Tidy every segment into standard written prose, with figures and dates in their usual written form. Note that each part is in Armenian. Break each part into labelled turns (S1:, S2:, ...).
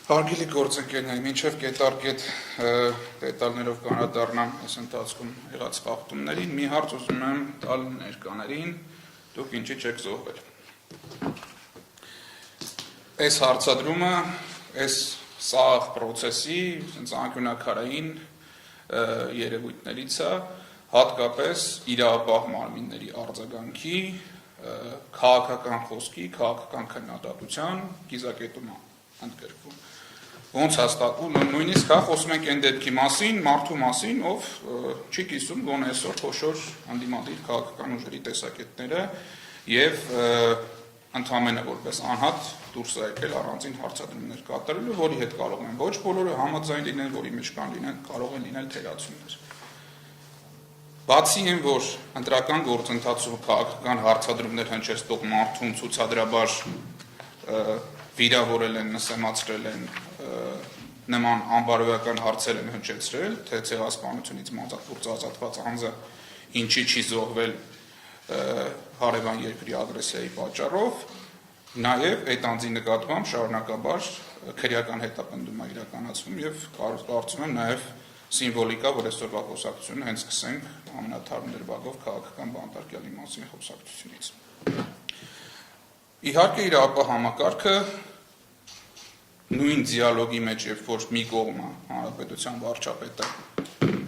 S1: Հարգելի գործընկերներ, մինչև կետարկետ դետալներով կանրադառնամ այս ընթացքում եղած խախտումներին, մի հարց ուզում եմ տալ ներկաներին, դուք ինչի չեք զոհվել։ Այս հարցադրումը, այս սաղ պրոցեսի անկյունակարային երևույթներից է, հատկապես իրավապահ մարմինների արձագանքի, քաղաքական խոսքի, քաղաքական քննադատության կիզակետում ընդգրկվում։ Ոնց հաստատվում, նույնիսկ խոսում ենք այն դեպքի մասին, մարդու մասին, ով չի կիսում գոնե այսօր խոշոր հանդիմադիր քաղաքական ուժերի տեսակետները եւ ընդհանրապես որպես անհատ դուրս է եկել առանձին հարցադրումներ կատարելու, որի հետ կարող են ոչ բոլորը համաձայն լինել, որի մեջ կարող են լինել թերացումներ։ Բացի այն, որ ընտրական գործընթացում քաղաքական հարցադրումներ հնչեցնող մարդուն ցուցադրաբար վիրավորել են, նսեմացրել են, նման անբարոյական հարցեր են հնչեցրել, թե ցեղասպանությունից մատակուրձ ազատված անձը ինչի չի զոհվել հարևան երկրի ագրեսիայի պատճառով, նաև այդ անձի նկատմամբ շարունակաբար քրեական հետապնդում է իրականացվում եւ կարծում եմ նաև սիմվոլիկա, որ այսօրվա խոսակցությունը հենց սկսենք ամենաթարմ դրվագով քաղաքական բանտարկյալի մասին խոսակցությունից։ Իհարկե իրավապահ համակարգը նույն դիալոգի մեջ, երբ որ մի կողմը հանրապետության վարչապետը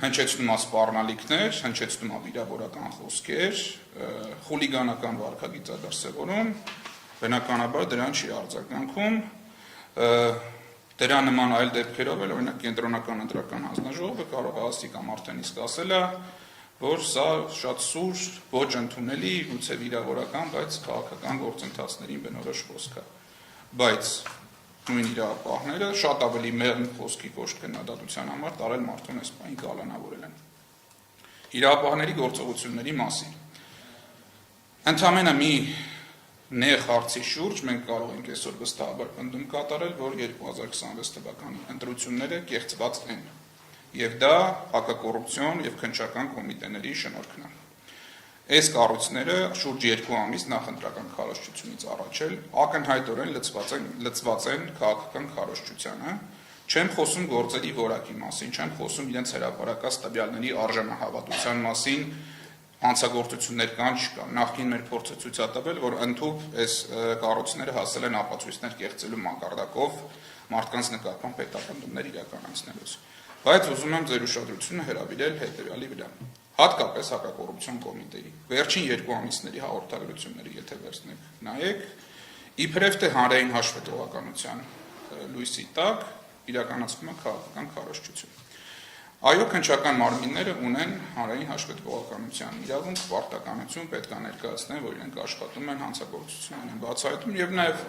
S1: հնչեցնում է սպառնալիքներ, հնչեցնում է վիրավորական խոսքեր, խուլիգանական վարքագիծ է դրսևորում, բնականաբար դրան չի արձագանքում, դրա նման այլ դեպքերով էլ օրինակ կենտրոնական ընտրական հանձնաժողովը կարող է ասի կամ արդեն իսկ ասել է, որ սա շատ սուր, ոչ ընդունելի, գուցե վիրավորական, բայց քաղաքական գործընթացներին բնորոշ խոսք է։ Բայց նույն իրավապահները շատ ավելի մեղմ խոսքի կոշտ քննադատության համար տարել մարդուն այս բանի կալանավորել են։ Իրավապահների գործողությունների մասին։ Ընդամենը մի նեղ հարցի շուրջ մենք կարող ենք այսօր վստահաբար պնդում կատարել, որ 2026 թվականի ընտրությունները կեղծված են, եւ դա հակակոռուպցիոն եւ քննչական կոմիտեների շնորհքն է։ Այս կառույցները շուրջ 2 ամիս նախ ընտրական քարոզչությունից առաջ էլ ակնհայտորեն լծված են քաղաքական քարոզչությանը, չեմ խոսում գործերի որակի մասին, չեմ խոսում իրենց հրապարակած տվյալների արժանահավատության մասին, հանցագործություններ կան չկան։ Նախքին մեր փորձը ցույց է տվել, որ ընդհանուր այս կառույցները հասել են ապացույցներ կեղծելու մակարդակով մարդկանց նկատմամբ հետապնդումներ իրականացնելուց։ Բայց ուզում եմ ձեր ուշադրությունը հրավիրել հետևյալի վրա։ Հատկապես հակակոռուպցիոն կոմիտեի վերջին 2 ամիսների հաղորդագրությունները, եթե վերցնեք, նայեք, իբրև թե հանրային հաշվետվողականության լույսի տակ իրականացվում է քաղաքական քարոզչություն։ Այո, քննչական մարմինները ունեն հանրային հաշվետվողականության իրավունք, պարտականություն, պետք է ներկայացնեն, որ իրենք աշխատում են, հանցագործություններ են բացահայտում եւ նաեւ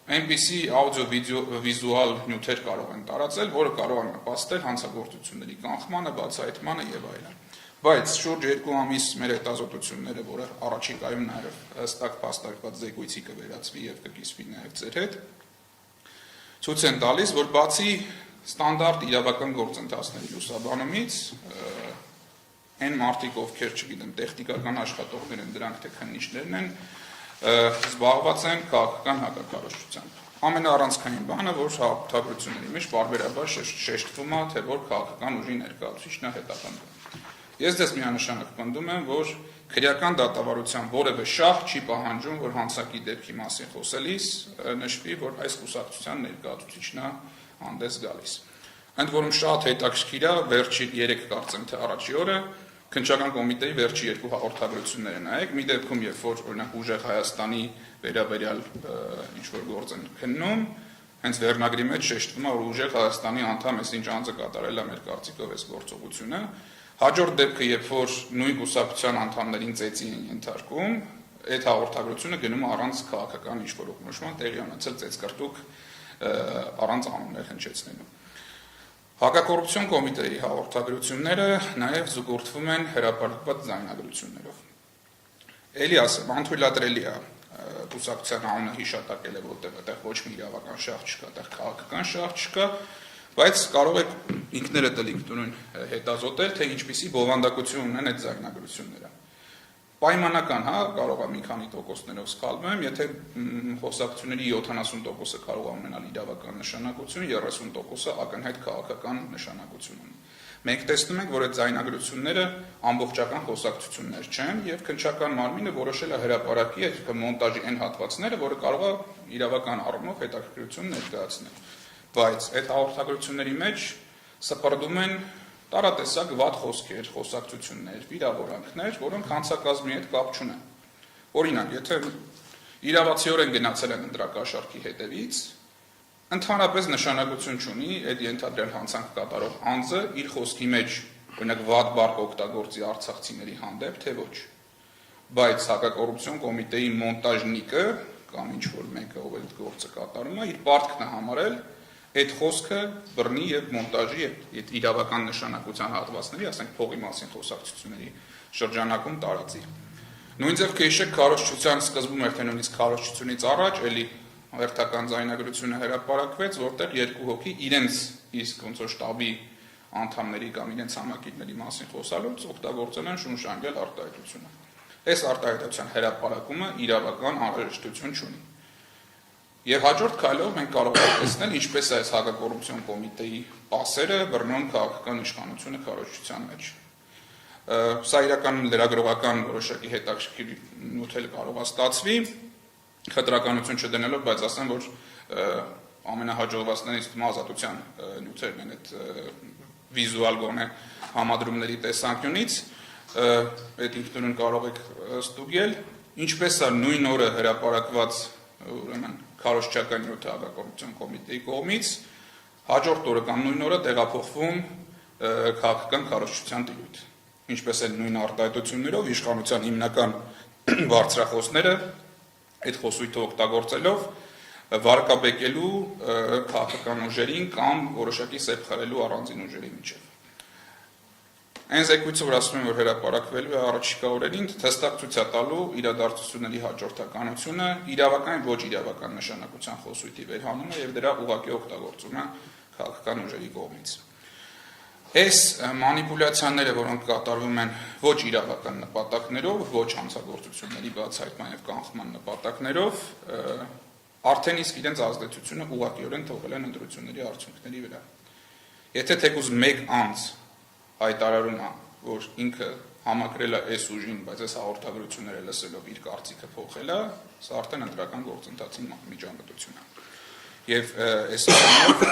S1: այնպիսի աուդիո-վիզուալ նյութեր կարող են տարածել, որը կարող է նպաստել հանցագործությունների կանխմանը, բացահայտմանը եւ այլն։ Բայց շուրջ 2 ամիս մեր հետազոտությունները, որը առաջիկայում նաև հստակ փաստարկված զեկույցի կվերածվի եւ կկիսվի նաև ձեր հետ, ցույց են տալիս, որ բացի ստանդարտ իրավական գործընթացների լուսաբանումից, այն մարդիկ, ովքեր, չգիտեմ, տեխնիկական աշխատողներ են, դրանք թե քննիչներն են, զբաղված են քաղաքական հակակարոզչությամբ։ Ամենաառանցքային բանը, որ հաղորդագրությունների մեջ պարբերաբար շեշտվում է, թե որ քաղաքական ուժի ներկայացուցիչն է հետապնդում։ Ես դες միանշանակ պնդում եմ, որ քրեական դատավարության որևէ շահ չի պահանջում, որ հանցակի դեպքի մասին խոսելիս նշվի, որ այս կուսակցության ներկայացուցիչն է հանդես գալիս։ Ընդ որում շատ հետաքրքիր է, վերջի 3 կարծեմ թե առաջի օրը քննչական կոմիտեի վերջի 2 հաղորդագրությունները նայեք, մի դեպքում, երբ որ օրինակ ուժեղ Հայաստանի վերաբերյալ ինչ-որ գործ են քննում, հենց վերնագրի մեջ շեշտվում է, որ ուժեղ Հայաստանի անդամ էս ինչ անձը կատարել է մեր կարծիքով այս գործողությունը։ Հաջորդ դեպքը, երբ որ նույն կուսակցության անդամներին ծեծի են ենթարկում, այդ հաղորդագրությունը գնում է առանց քաղաքական ինչ-որ օգնության, տեղի ունեցել ծեծկռտուք առանց անուններ հնչեցնելու։ Հակակոռուպցիոն կոմիտեի հաղորդագրությունները նաև զուգորդվում են հրապարակված ձայնագրություններով։ Էլի ասեմ, անթույլատրելի է կուսակցության անունը հիշատակել է, որտեղ այդտեղ ոչ մի իրավական շահ չկա, այդտեղ քաղաքական շահ չկա, բայց կարող եք ինքներդ ելիքտորեն հետազոտել, թե ինչպիսի բովանդակություն ունեն այդ ձայնագրությունները։ պայմանական, կարող է մի քանի տոկոսներով սխալվեմ, եթե խոսակցությունների 70%-ը կարող է ունենալ իրավական նշանակություն, 30%-ը ակնհայտ քաղաքական նշանակություն ունի։ Մենք տեսնում ենք, որ այդ ձայնագրությունները ամբողջական խոսակցություններ չեն եւ քննչական մարմինը որոշել է հրապարակի այդ մոնտաժի այն հատվածները, որը կարող է իրավական առումով հետաքրքրություն ներկայացնել։ Բայց այդ հաղորդագրությունների մեջ սպրդում են տարատեսակ վատ խոսքեր, խոսակցություններ, վիրավորանքներ, որոնք հանցակազմի հետ կապ չունեն։ Օրինակ, եթե իրավացիորեն գնացել են ընտրակաշառքի հետևից, ընդհանրապես նշանակություն չունի այդ ենթադրյալ հանցանք կատարող անձը իր խոսքի մեջ, օրինակ, վատ բառ օգտագործի արցախցիների հանդեպ, թե ոչ։ Բայց հակակոռուպցիոն կոմիտեի մոնտաժնիկը կամ ինչ-որ մեկը, ով այդ գործը կատարում է, իր պարտքն է համարել այդ խոսքը բռնի եւ մոնտաժի այդ իրավական նշանակության հատվածների, ասենք փողի մասին խոսակցությունների շրջանակում տարածի։ Նույն ձև կհիշեք քարոզչության սկզբում էր թե նույնիսկ քարոզչությունից առաջ էլի հերթական ձայնագրությունը հրապարակվեց, որտեղ երկու հոգի իրենց իսկ ոնց որ շտաբի անդամների կամ իրենց համակիրների մասին խոսալուց օգտագործել են շունշանգել արտահայտությունը։ Այս արտահայտության հրապարակումը իրավական անհրաժեշտություն չունի։ Եվ հաջորդ քայլով մենք կարող ենք տեսնել ինչպես է այս հակակոռուպցիոն կոմիտեի պասերը բռնում քաղաքական իշխանությունը քարոզչության մեջ։ Սա իրականում լրագրողական որոշակի հետաքրքիր նյութ կարող է ստացվի, խտրականություն չդնելով, բայց ասեմ, որ ամենահաջողվածներից թվում ազատության նյութերն են այդ վիզուալ գոնե համադրումների տեսանկյունից, այդ ինքնուրույն կարող եք ստուգել, ինչպես է նույն օրը հրապարակված ուրեմն քարոզչական նյութը հակակոռուպցիոն կոմիտեի կողմից հաջորդ օրը կամ նույն օրը տեղափոխվում քաղաքական քարոզչության տիրույթ։ Ինչպես էլ նույն արտահայտություններով իշխանության հիմնական բարձրախոսները այդ խոսույթը օգտագործելով վարկաբեկելու քաղաքական ուժերին կամ որոշակի սեպ խրելու առանձին ուժերի միջև։ Այն զեկույցը, որ ասում են, որ հրապարակվելու է առաջիկա օրերին, հստակ ցույց է տալու իրադարձությունների հաջորդականությունը, իրավական ոչ իրավական նշանակության խոսույթի վերհանումը եւ դրա ուղղակի օգտագործումը քաղաքական ուժերի կողմից։ Այս մանիպուլյացիաները, որոնք կատարվում են ոչ իրավական նպատակներով, ոչ հանցագործությունների բացահայտման եւ կանխման նպատակներով, արդեն իսկ իրենց ազդեցությունը ուղղակիորեն թողել են ընտրությունների արդյունքների վրա։ Եթե թեկուզ մեկ անձ հայտարարում է, որ ինքը համակրել է այս ուժին, բայց այս հաղորդագրությունները լսելով իր կարծիքը փոխել է, սա արդեն ընտրական գործընթացի միջամտություն է։ Եվ այս առումով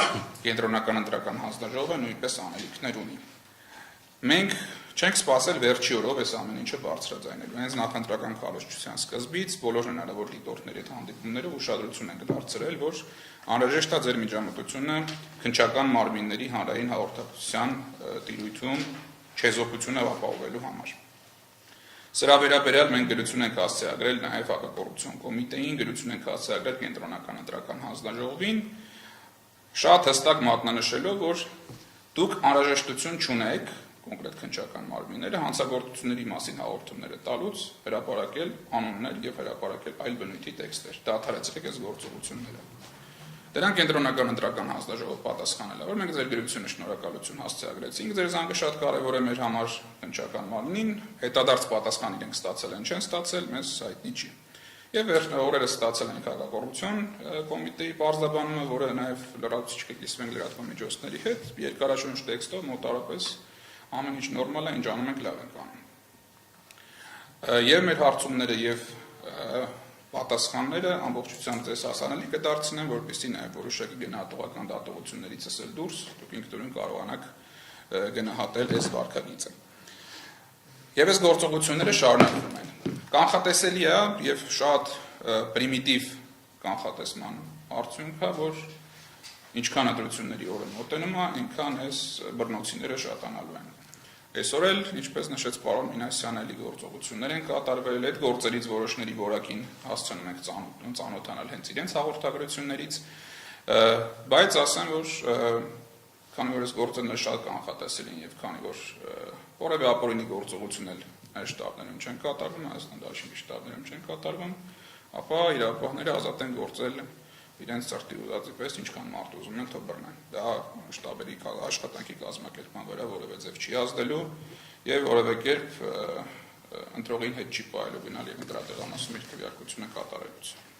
S1: կենտրոնական ընտրական հանձնաժողովը նույնպես անելիքներ ունի։ Մենք չենք սպասել վերջի օրով այս ամեն ինչը բարձրաձայնելու։ Հենց նախընտրական քարոզչության սկզբից բոլոր հնարավոր դիտորդների հետ հանդիպումներով ուշադրություն ենք դարձրել, որ անհրաժեշտ է ձեր միջամտությունը քննչական մարմինների հանրային հաղորդակցության տիրույթում չեզոքությունը ապահովելու համար։ Սրա վերաբերյալ մենք գրություն ենք հասցեագրել նաև հակակոռուպցիոն կոմիտեին, գրություն ենք հասցեագրել կենտրոնական ընտրական հանձնաժողովին, շատ հստակ մատնանշելով, որ դուք անհրաժեշտություն չունեք կոնկրետ քննչական մարմինները հանցագործությունների մասին հաղորդումները տալուց հրապարակել անուններ եւ հրապարակել այլ բնույթի տեքստեր։ Դադարեցրեք այս գործողությունները։ Դրանք կենտրոնական ընտրական հանձնաժողով պատասխանել է, որ մենք ձեր գրությունը շնորհակալություն հասցեագրեցինք, ձեր զանգը շատ կարևոր է մեր համար քննչական մարմնին, հետադարձ պատասխան իրենք ստացել են, չեն ստացել, մեզ հայտնի չի։ Եվ օրերս ստացել ենք հակակոռուպցիոն կոմիտեի պարզաբանումը, որը նաև լրացուցիչ կկիսվենք լրատվամիջոցների հետ, երկարաշունչ տեքստով մոտարապես ամեն ինչ նորմալ է, ինչ անում ենք լավ ենք անում։ Եվ մեր հարցումները եւ պատասխանները ամբողջությամբ ձեզ հասանելի կդարձնեն, որպեսզի նաև որոշակի գնահատողական դատողություններից ասել դուրս, դուք ինքնուրույն կարողանաք գնահատել այս վարքագիծը։ Եվ այս գործողությունները շարունակվում են։ Կանխատեսելի է եւ շատ պրիմիտիվ կանխատեսման արդյունք է, որ ինչքան ընտրությունների օրը մոտենում է, այնքան այս բռնոցիները շատանալու են։ Այսօր էլ, ինչպես նշեց պարոն Մինասյանը, էլի գործողություններ են կատարվել, այդ գործերից որոշների որակին հասցնում ենք ծանոթանալ հենց իրենց հաղորդագրություններից, բայց ասեմ, որ քանի որ այս գործերները շատ կանխատեսելի են եւ քանի որ որևէ ապօրինի գործողություն էլ այս շտաբներում չեն կատարվում, Հայաստան դաշինքի շտաբներում չեն կատարվում, ապա իրավապահները ազատ են գործել իրենց ծրտի ուզածի պես ինչքան մարդ ուզում են թող բռնեն։ Դա շտաբերի աշխատանքի կազմակերպման վրա որևէ ձև չի ազդելու եւ որևէ կերպ ընտրողին հետ չի պայելու գնալ եւ նրա տեղամասում իր քվեարկությունը կատարելուց։